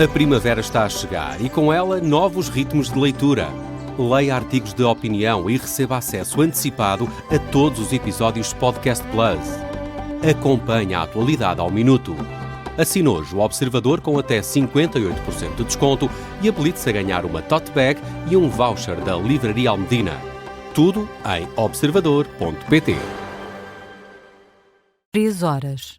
A primavera está a chegar e com ela novos ritmos de leitura. Leia artigos de opinião e receba acesso antecipado a todos os episódios Podcast Plus. Acompanhe a atualidade ao minuto. Assine hoje o Observador com até 58% de desconto e habilite-se a ganhar uma tote bag e um voucher da Livraria Almedina. Tudo em observador.pt. 3 horas.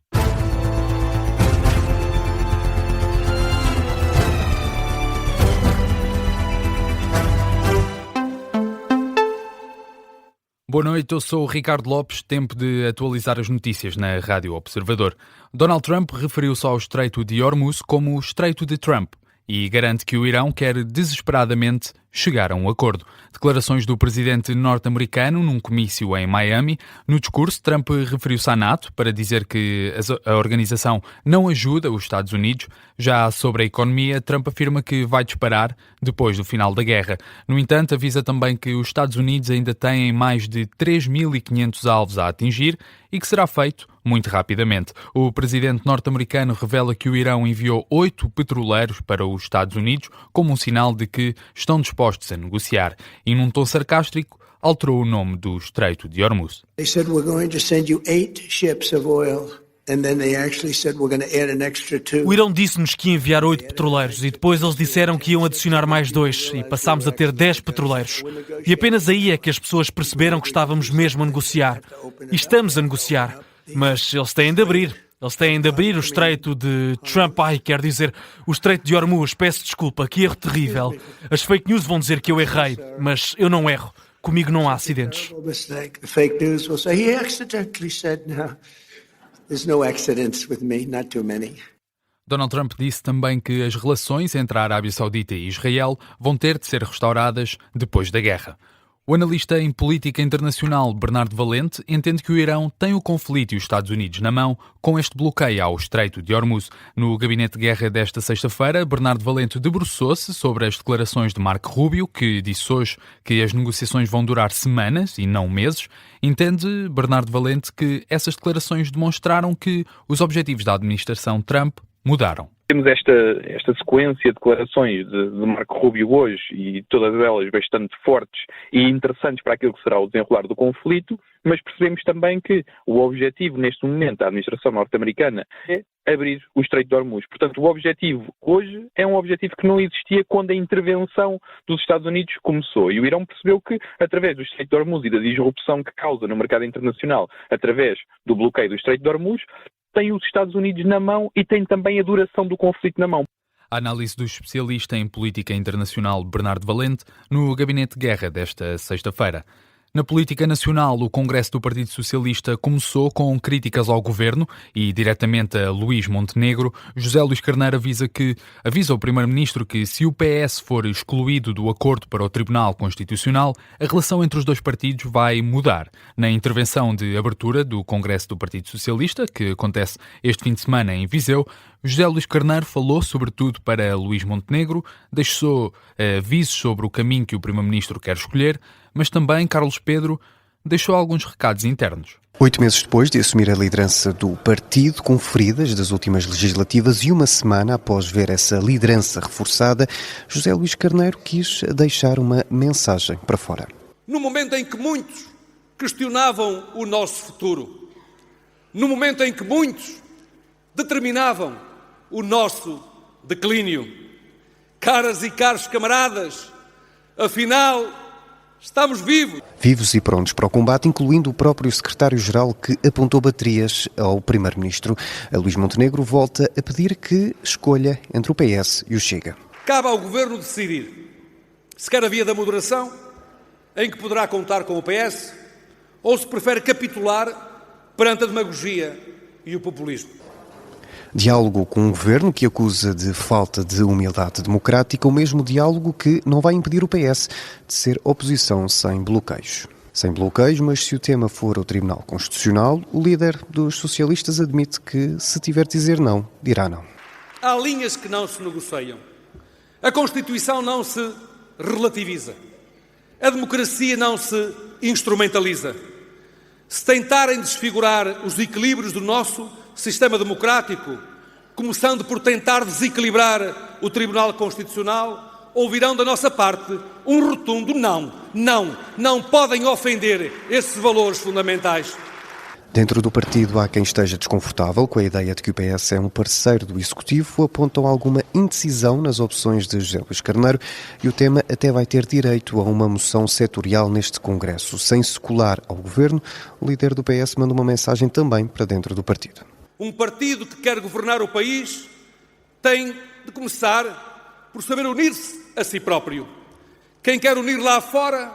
Boa noite, eu sou o Ricardo Lopes, tempo de atualizar as notícias na Rádio Observador. Donald Trump referiu-se ao Estreito de Hormuz como o Estreito de Trump e garante que o Irão quer desesperadamente chegar a um acordo. Declarações do presidente norte-americano num comício em Miami. No discurso, Trump referiu-se à NATO para dizer que a organização não ajuda os Estados Unidos. Já sobre a economia, Trump afirma que vai disparar depois do final da guerra. No entanto, avisa também que os Estados Unidos ainda têm mais de 3.500 alvos a atingir e que será feito muito rapidamente. O presidente norte-americano revela que o Irão enviou 8 petroleiros para os Estados Unidos como um sinal de que estão dispostos a negociar. E num tom sarcástico, alterou o nome do Estreito de Hormuz. They said we're going to send you 8 ships of oil. And then they actually said we're going to add an extra 2. O Irão disse-nos que ia enviar 8 petroleiros e depois eles disseram que iam adicionar mais 2 e passámos a ter 10 petroleiros. E apenas aí é que as pessoas perceberam que estávamos mesmo a negociar. E estamos a negociar. Mas eles têm de abrir. Eles têm de abrir o Estreito de Trump. Quer dizer, o Estreito de Hormuz. Peço desculpa, que erro terrível. As fake news vão dizer que eu errei, mas eu não erro. Comigo não há acidentes. The fake news will say he accidentally said no. There's no accidents with me, not too many. Donald Trump disse também que as relações entre a Arábia Saudita e Israel vão ter de ser restauradas depois da guerra. O analista em política internacional Bernardo Valente entende que o Irão tem o conflito e os Estados Unidos na mão com este bloqueio ao Estreito de Hormuz. No Gabinete de Guerra desta sexta-feira, Bernardo Valente debruçou-se sobre as declarações de Marco Rubio, que disse hoje que as negociações vão durar semanas e não meses. Entende Bernardo Valente que essas declarações demonstraram que os objetivos da administração Trump mudaram. Temos esta sequência de declarações de Marco Rubio hoje e todas elas bastante fortes e interessantes para aquilo que será o desenrolar do conflito, mas percebemos também que o objetivo neste momento da administração norte-americana é abrir o Estreito de Hormuz. Portanto, o objetivo hoje é um objetivo que não existia quando a intervenção dos Estados Unidos começou. E o Irão percebeu que, através do Estreito de Hormuz e da disrupção que causa no mercado internacional, através do bloqueio do Estreito de Hormuz, tem os Estados Unidos na mão e tem também a duração do conflito na mão. A análise do especialista em política internacional Bernardo Valente no Gabinete de Guerra desta sexta-feira. Na política nacional, o Congresso do Partido Socialista começou com críticas ao governo e diretamente a Luís Montenegro. José Luís Carneiro avisa o Primeiro-Ministro que se o PS for excluído do acordo para o Tribunal Constitucional, a relação entre os dois partidos vai mudar. Na intervenção de abertura do Congresso do Partido Socialista, que acontece este fim de semana em Viseu, José Luís Carneiro falou sobretudo para Luís Montenegro, deixou avisos sobre o caminho que o Primeiro-Ministro quer escolher, mas também Carlos Pedro deixou alguns recados internos. 8 meses depois de assumir a liderança do partido, com feridas das últimas legislativas e uma semana após ver essa liderança reforçada, José Luís Carneiro quis deixar uma mensagem para fora. No momento em que muitos questionavam o nosso futuro, no momento em que muitos determinavam o nosso declínio, caras e caros camaradas, afinal, estamos vivos. Vivos e prontos para o combate, incluindo o próprio secretário-geral que apontou baterias ao Primeiro-Ministro. A Luís Montenegro volta a pedir que escolha entre o PS e o Chega. Cabe ao Governo decidir se quer a via da moderação, em que poderá contar com o PS, ou se prefere capitular perante a demagogia e o populismo. Diálogo com um governo que acusa de falta de humildade democrática, o mesmo diálogo que não vai impedir o PS de ser oposição sem bloqueios. Sem bloqueios, mas se o tema for o Tribunal Constitucional, o líder dos socialistas admite que, se tiver de dizer não, dirá não. Há linhas que não se negociam. A Constituição não se relativiza. A democracia não se instrumentaliza. Se tentarem desfigurar os equilíbrios do nosso sistema democrático, começando por tentar desequilibrar o Tribunal Constitucional, ouvirão da nossa parte um rotundo não. Não podem ofender esses valores fundamentais. Dentro do partido há quem esteja desconfortável com a ideia de que o PS é um parceiro do Executivo, apontam alguma indecisão nas opções de José Luís Carneiro e o tema até vai ter direito a uma moção setorial neste Congresso. Sem se colar ao Governo, o líder do PS manda uma mensagem também para dentro do partido. Um partido que quer governar o país tem de começar por saber unir-se a si próprio. Quem quer unir lá fora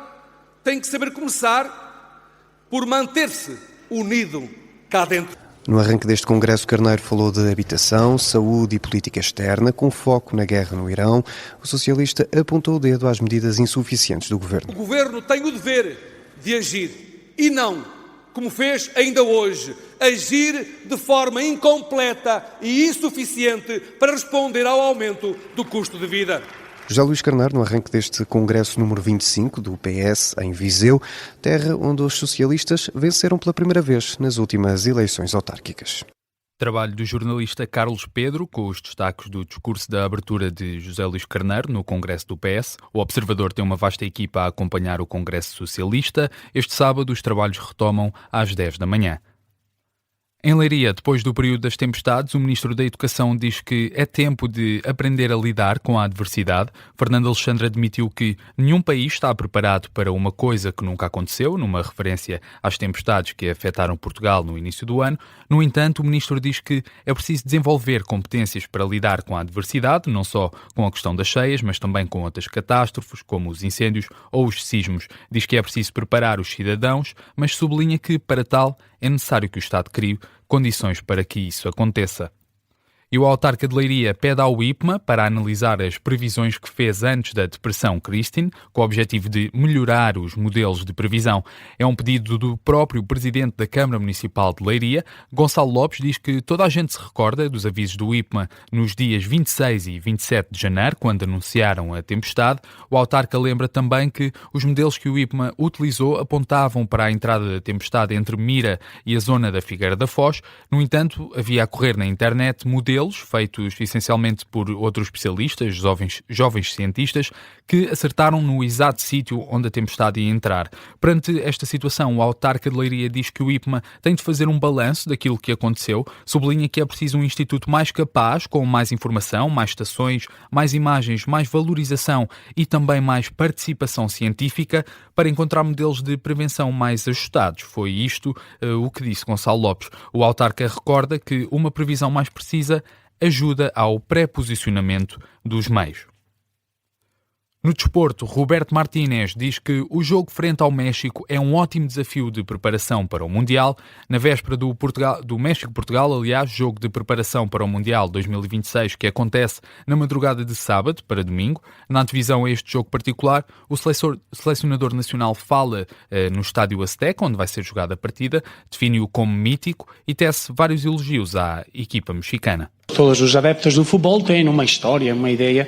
tem que saber começar por manter-se unido cá dentro. No arranque deste Congresso, Carneiro falou de habitação, saúde e política externa, com foco na guerra no Irão. O socialista apontou o dedo às medidas insuficientes do Governo. O Governo tem o dever de agir e não, como fez ainda hoje, agir de forma incompleta e insuficiente para responder ao aumento do custo de vida. José Luís Carneiro, no arranque deste Congresso número 25 do PS, em Viseu, terra onde os socialistas venceram pela primeira vez nas últimas eleições autárquicas. Trabalho do jornalista Carlos Pedro, com os destaques do discurso da abertura de José Luís Carneiro no Congresso do PS. O Observador tem uma vasta equipa a acompanhar o Congresso Socialista. Este sábado os trabalhos retomam às 10 da manhã. Em Leiria, depois do período das tempestades, o Ministro da Educação diz que é tempo de aprender a lidar com a adversidade. Fernando Alexandre admitiu que nenhum país está preparado para uma coisa que nunca aconteceu, numa referência às tempestades que afetaram Portugal no início do ano. No entanto, o Ministro diz que é preciso desenvolver competências para lidar com a adversidade, não só com a questão das cheias, mas também com outras catástrofes, como os incêndios ou os sismos. Diz que é preciso preparar os cidadãos, mas sublinha que, para tal, é necessário que o Estado crie condições para que isso aconteça. E o autarca de Leiria pede ao IPMA para analisar as previsões que fez antes da Depressão Christine, com o objetivo de melhorar os modelos de previsão. É um pedido do próprio presidente da Câmara Municipal de Leiria. Gonçalo Lopes diz que toda a gente se recorda dos avisos do IPMA nos dias 26 e 27 de janeiro, quando anunciaram a tempestade. O autarca lembra também que os modelos que o IPMA utilizou apontavam para a entrada da tempestade entre Mira e a zona da Figueira da Foz. No entanto, havia a correr na internet modelos feitos essencialmente por outros especialistas, jovens cientistas, que acertaram no exato sítio onde a tempestade ia entrar. Perante esta situação, o autarca de Leiria diz que o IPMA tem de fazer um balanço daquilo que aconteceu, sublinha que é preciso um instituto mais capaz, com mais informação, mais estações, mais imagens, mais valorização e também mais participação científica para encontrar modelos de prevenção mais ajustados. Foi isto o que disse Gonçalo Lopes. O autarca recorda que uma previsão mais precisa ajuda ao pré-posicionamento dos meios. No desporto, Roberto Martínez diz que o jogo frente ao México é um ótimo desafio de preparação para o Mundial. Na véspera do México-Portugal, aliás, jogo de preparação para o Mundial 2026, que acontece na madrugada de sábado para domingo. Na antevisão a este jogo particular, o selecionador nacional fala no Estádio Azteca, onde vai ser jogada a partida, define-o como mítico e tece vários elogios à equipa mexicana. Todos os adeptos do futebol têm uma história, uma ideia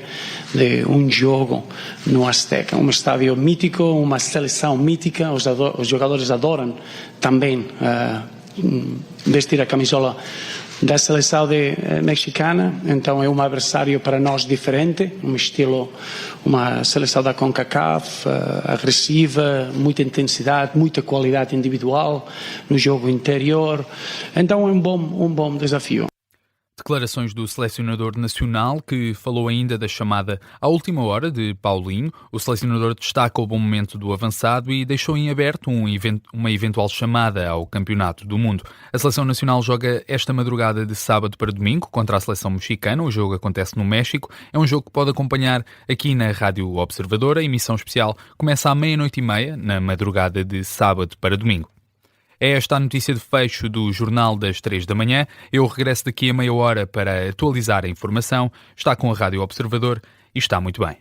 de um jogo no Azteca, um estádio mítico, uma seleção mítica. Os jogadores adoram também vestir a camisola da seleção mexicana, então é um adversário para nós diferente, uma seleção da CONCACAF, agressiva, muita intensidade, muita qualidade individual no jogo interior, então é um bom desafio. Declarações do selecionador nacional, que falou ainda da chamada à última hora de Paulinho. O selecionador destaca o bom momento do avançado e deixou em aberto uma eventual chamada ao Campeonato do Mundo. A seleção nacional joga esta madrugada de sábado para domingo contra a seleção mexicana. O jogo acontece no México. É um jogo que pode acompanhar aqui na Rádio Observador. A emissão especial começa à 00:30 na madrugada de sábado para domingo. É esta a notícia de fecho do Jornal das 3 da manhã. Eu regresso daqui a meia hora para atualizar a informação. Está com a Rádio Observador e está muito bem.